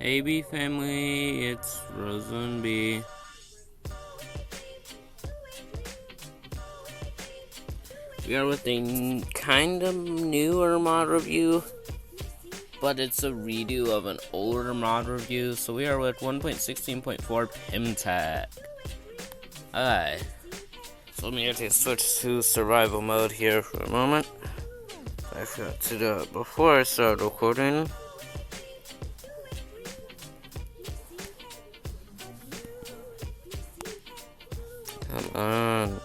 AB family, it's Rosen B. We are with a kind of newer mod review, but it's a redo of an older mod review. So we are with 1.16.4 PimTech. Alright, so let me actually switch to survival mode here for a moment. I forgot to do it before I started recording. Come on.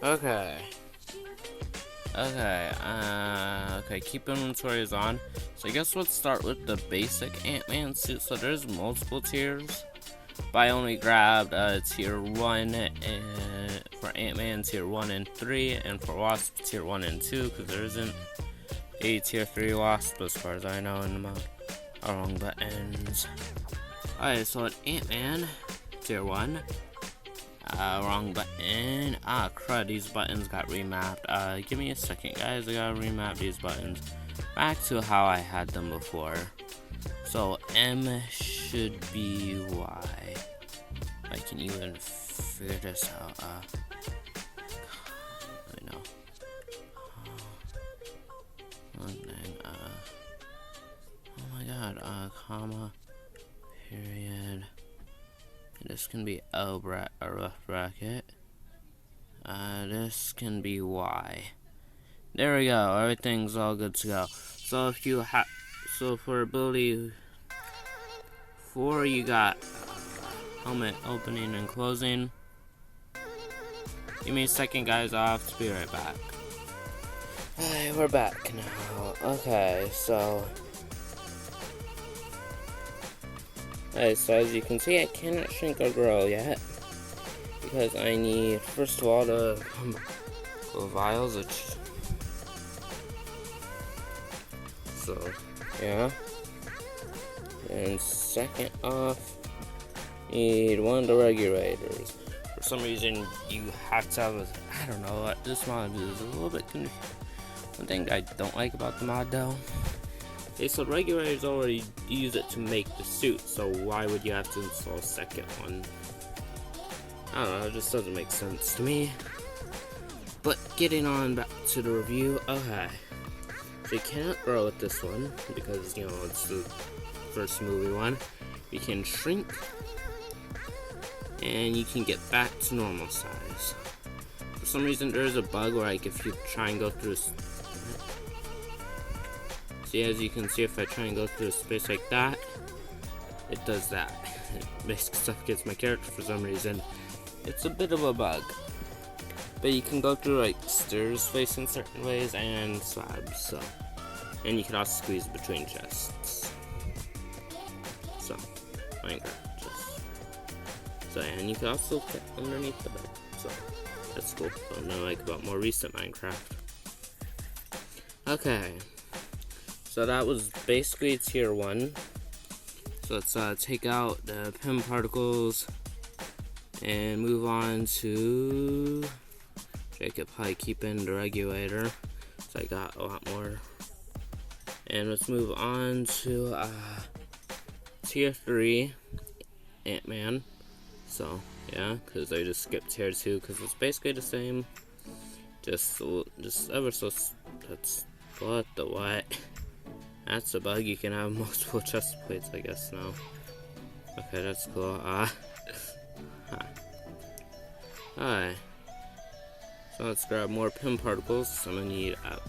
Okay, keep inventories on. So I guess let's start with the basic Ant-Man suit. So there's multiple tiers, but I only grabbed tier 1 for Ant-Man, tier 1 and 3, and for Wasp, tier 1 and 2, because there isn't a tier 3 Wasp as far as I know in the mod. Wrong buttons. Alright, so at Ant-Man, tier 1. Wrong button. Crud, these buttons got remapped. Give me a second, guys. I gotta remap these buttons back to how I had them before. So M should be Y. I can even figure this out. I know. One thing. Oh my god. Comma. Period. This can be L a rough bracket. This can be Y. There we go. Everything's all good to go. So if you for ability 4, you got helmet opening and closing. Give me a second, guys. I'll have to be right back. Alright, we're back now. Okay, so. Alright, so as you can see, I cannot shrink or grow yet, because I need, first of all, the vials, so, yeah, and second off, need one of the regulators. For some reason, you have to have I don't know, what this mod is a little bit confusing. One thing I don't like about the mod, though, okay, so regulators already use it to make the suit, so why would you have to install a second one? I don't know, it just doesn't make sense to me. But getting on back to the review, okay. So you cannot grow with this one, because, you know, it's the first movie one. You can shrink, and you can get back to normal size. For some reason, there's a bug where, like, if you try and go through see, as you can see, if I try and go through a space like that, it does that. It basically suffocates my character for some reason. It's a bit of a bug. But you can go through, like, stairs facing certain ways and slabs, so. And you can also squeeze between chests. So, Minecraft chests. So, and you can also fit underneath the bed, so. That's cool. So now, like, about more recent Minecraft. Okay. So that was basically tier 1. So let's take out the Pim particles and move on to Jacob probably keeping the regulator. So I got a lot more. And let's move on to tier 3 Ant-Man. So yeah, because I just skipped tier 2 because it's basically the same. Just ever so. That's what the what. That's a bug. You can have multiple chest plates, I guess, now. Okay, that's cool. Alright. So let's grab more Pim particles. So I'm gonna need I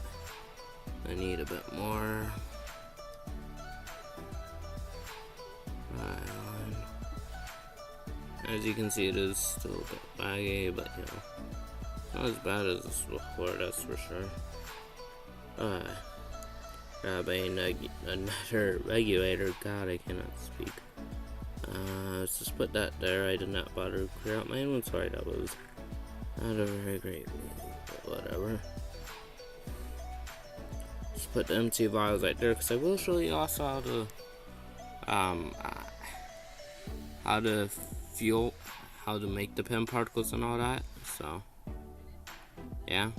need a bit more. As you can see, it is still a bit baggy, but you know, not as bad as this before, that's for sure. Alright. Grab another regulator. God, I cannot speak. Let's just put that there. I did not bother to clear out my inventory. That was not a very great move, but whatever. Just put the empty vials right there, because I will show you also how to fuel, how to make the PEM particles and all that. So, yeah.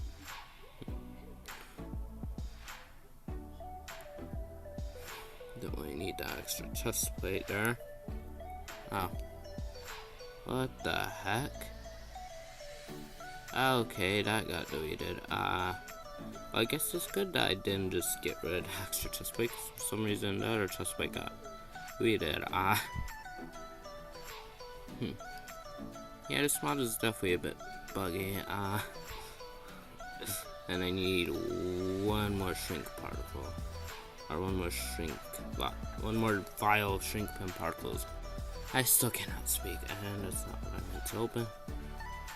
Don't really need that extra chest plate there. Oh. What the heck? Okay, that got deleted. Well, I guess it's good that I didn't just get rid of the extra chest plate. For some reason, the other chest plate got deleted. Yeah, this mod is definitely a bit buggy. And I need one more shrink particle. Or one more vial of shrink PEM particles. I still cannot speak, and that's not what I meant to open.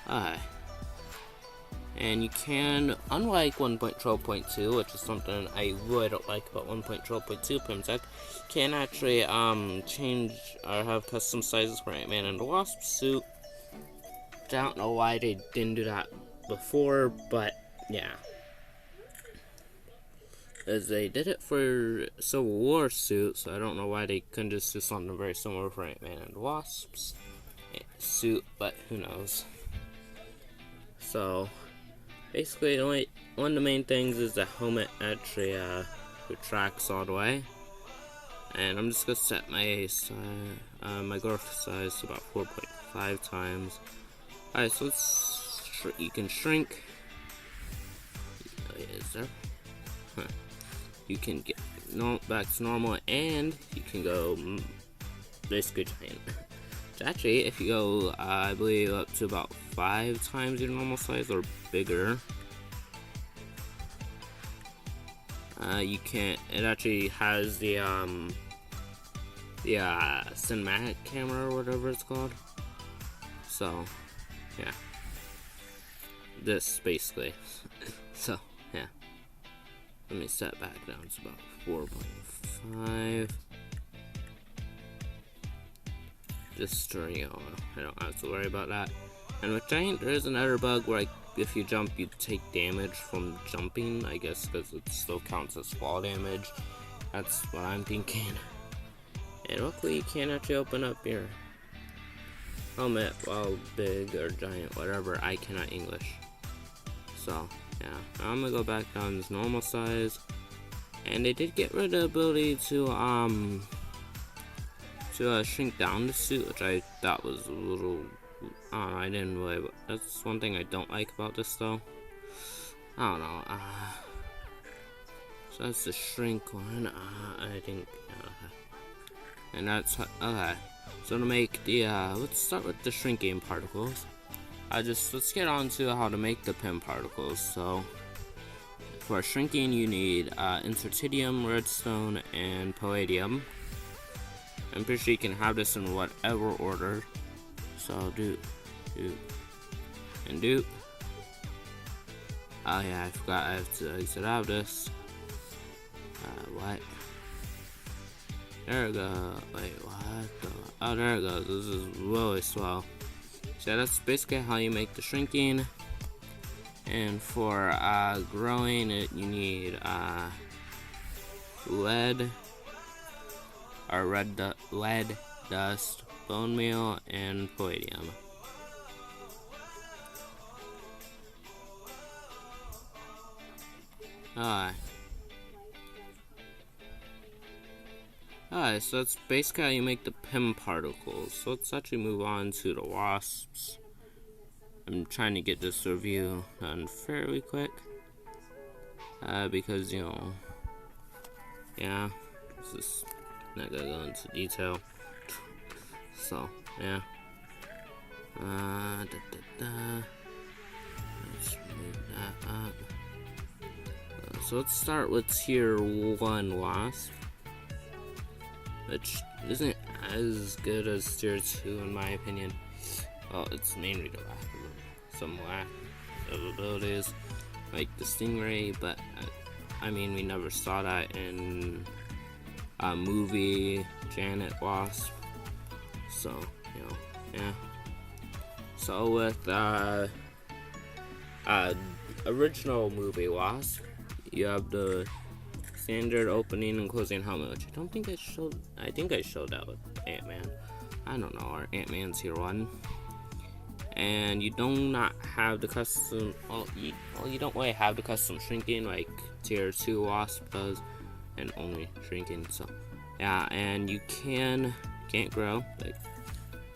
Alright. And you can, unlike 1.12.2, which is something I really don't like about 1.12.2 PEMTech, you can actually change or have custom sizes for Ant-Man and the Wasp suit. I don't know why they didn't do that before, but yeah. As they did it for Civil War suit, so I don't know why they couldn't just do something very similar for Ant-Man and the Wasp's suit, but who knows. So, basically, one of the main things is the helmet actually retracts all the way. And I'm just gonna set my my growth size to about 4.5 times. Alright, so you can shrink. Is there? Huh. You can get back to normal, and you can go basically giant. Actually, if you go, I believe, up to about 5 times your normal size or bigger, you can't. It actually has the cinematic camera or whatever it's called. So, yeah, this basically. So, yeah. Let me set back down to about 4.5. Just so you know, I don't have to worry about that. And with Giant, there is another bug where if you jump, you take damage from jumping, I guess, because it still counts as fall damage. That's what I'm thinking. And luckily, you can actually open up your helmet while big or giant, whatever. I cannot English. So, yeah, I'm gonna go back down to normal size. And they did get rid of the ability to shrink down the suit, which I thought was a little, I don't know, I didn't really, that's one thing I don't like about this though. I don't know, so that's the shrink one, I think, and that's, okay, so to make the, let's start with the shrinking particles. Let's get on to how to make the PEM particles. So, for shrinking, you need incertidium, redstone, and palladium. I'm pretty sure you can have this in whatever order. So, do. Oh yeah, I forgot I have to exit out of this. What? There we go. Wait, what the? Oh, there it goes. This is really slow. So that's basically how you make the shrinking. And for growing it, you need lead dust, bone meal, and palladium. Alright, so that's basically how you make the PEM particles. So let's actually move on to the wasps. I'm trying to get this review done fairly quick. Because, you know, yeah, this is not gonna go into detail. So, yeah. Let's move that up. So let's start with tier 1 wasp, which isn't as good as tier 2 in my opinion. Well, it's mainly the lack of abilities, like the stingray, but I mean, we never saw that in a movie Janet Wasp, so, you know, yeah. So with original movie Wasp, you have the standard opening and closing helmet, which I don't think I showed. I think I showed that with Ant-Man. I don't know, our Ant-Man tier 1. And you do not have the custom, you don't really have the custom shrinking like tier 2 Wasp does, and only shrinking, so yeah. And you can't grow,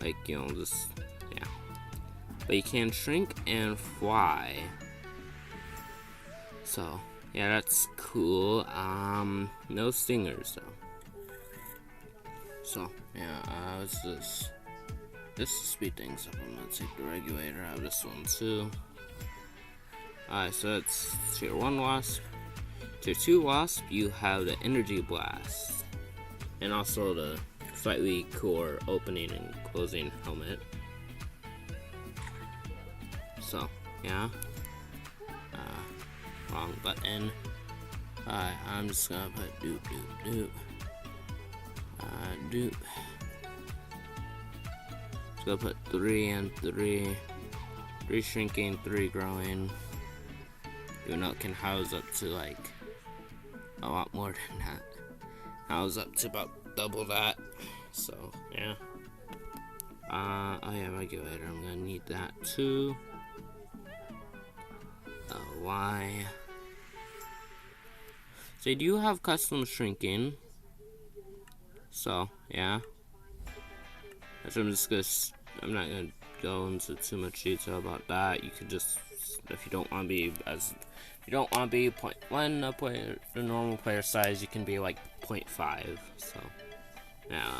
like you know, just, yeah. But you can shrink and fly, so yeah, that's cool. No stingers though. So yeah, this speed things up. I'm gonna take the regulator out of this one too. Alright, so it's tier 1 Wasp. Tier 2 Wasp, you have the Energy Blast, and also the slightly cooler opening and closing helmet. So yeah, wrong button. Alright, I'm just gonna put doop. Just gonna put 3 and 3. 3 shrinking, 3 growing. Even though it can house up to like a lot more than that. House up to about double that. So yeah. Oh yeah, regulator. I'm gonna need that too. Y. So you do have custom shrinking. So yeah. I'm not gonna go into too much detail about that. You could just, if you don't want to be 0.1 the normal player size, you can be like 0.5. So yeah,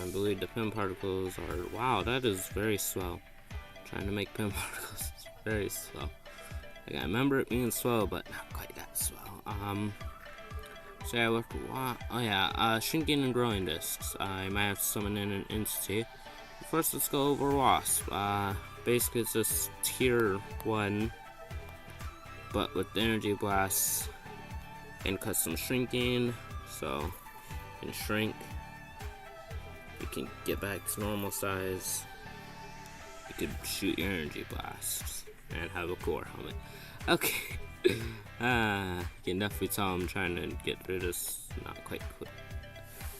I believe the pin particles are, wow, that is very slow. Trying to make pin particles is very slow. Like, I remember it being slow, but not quite that slow. So yeah, oh yeah, shrinking and growing discs. I might have to summon in an entity. First, let's go over Wasp. Basically, it's just tier 1, but with Energy Blast and custom shrinking. So you can shrink, you can get back to normal size, you could shoot your Energy Blasts and have a core helmet. Okay. You can definitely tell I'm trying to get through this not quite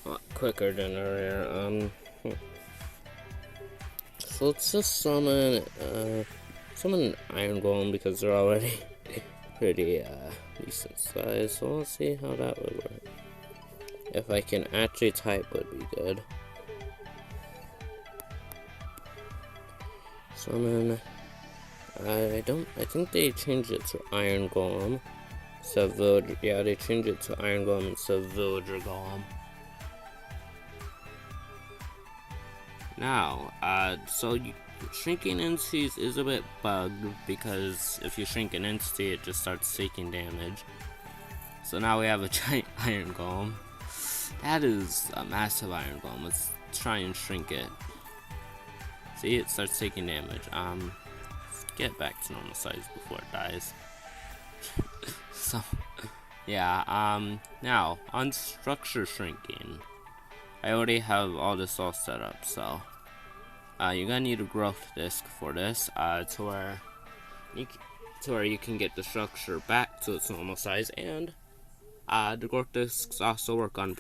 a lot quicker than earlier. So let's just summon an Iron Golem, because they're already pretty decent size. So let's see how that would work. If I can actually type, would be good. Summon. I think they changed it to Iron Golem. So yeah, they changed it to Iron Golem instead of Villager Golem. Now, shrinking entities is a bit bugged, because if you shrink an entity, it just starts taking damage. So now we have a giant Iron Golem. That is a massive Iron Golem. Let's try and shrink it. See, it starts taking damage. Get back to normal size before it dies. So yeah, now on structure shrinking, I already have all this all set up. So you're gonna need a growth disc for this, to where you can get the structure back to its normal size. And the growth discs also work on,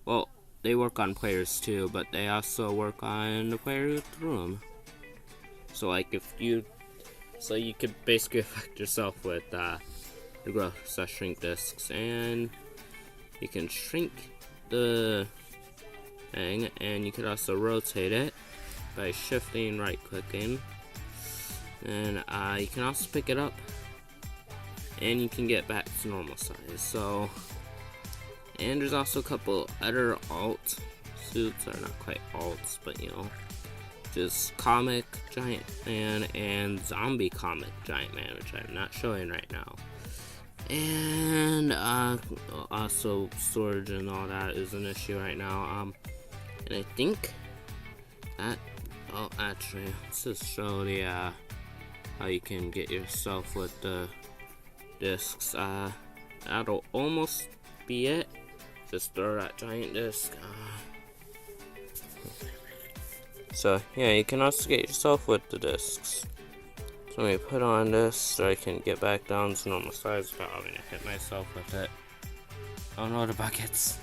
well, they work on players too, but they also work on the player who threw them. So like you could basically affect yourself with the growth shrink discs, and you can shrink the thing, and you could also rotate it by shifting, right clicking, and you can also pick it up, and you can get back to normal size. So, and there's also a couple other alt suits, or not quite alts, but you know, just Comic Giant Man and Zombie Comic Giant Man, which I'm not showing right now. And also storage and all that is an issue right now. And I think that, oh, actually, let's just show the how you can get yourself with the discs. That'll almost be it. Just throw that giant disc. So yeah, you can also get yourself with the discs. So let me put on this so I can get back down to normal size without having to hit myself with it. Oh no, the buckets.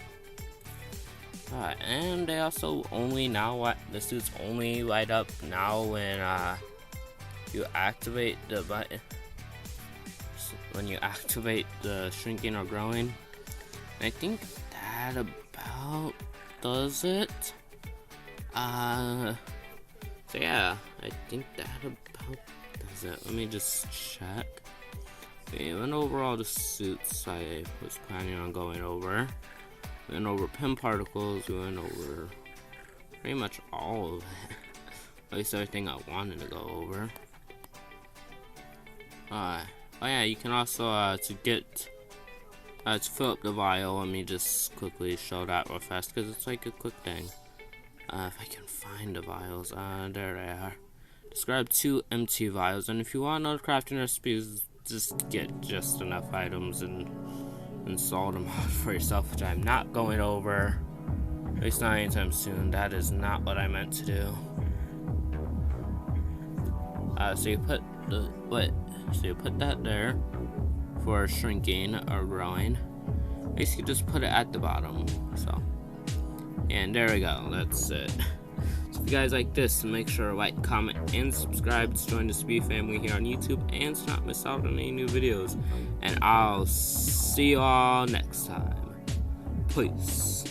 And they also only now the suits only light up now when you activate the button. When you activate the shrinking or growing. I think that about does it. So yeah, I think that about does it. Let me just check. We went over all the suits I was planning on going over. We went over pin particles. We went over pretty much all of it. At least everything I wanted to go over. Oh yeah, you can also to fill up the vial. Let me just quickly show that real fast because it's like a quick thing. If I can find the vials, there they are. Describe 2 empty vials, and if you want another crafting recipes, just get just enough items and install them out for yourself, which I'm not going over. At least not anytime soon. That is not what I meant to do. So you put that there for shrinking or growing. Basically, just put it at the bottom. So, and there we go. That's it. So if you guys like this, make sure to like, comment, and subscribe to join the Speed family here on YouTube and to not miss out on any new videos. And I'll see you all next time. Peace.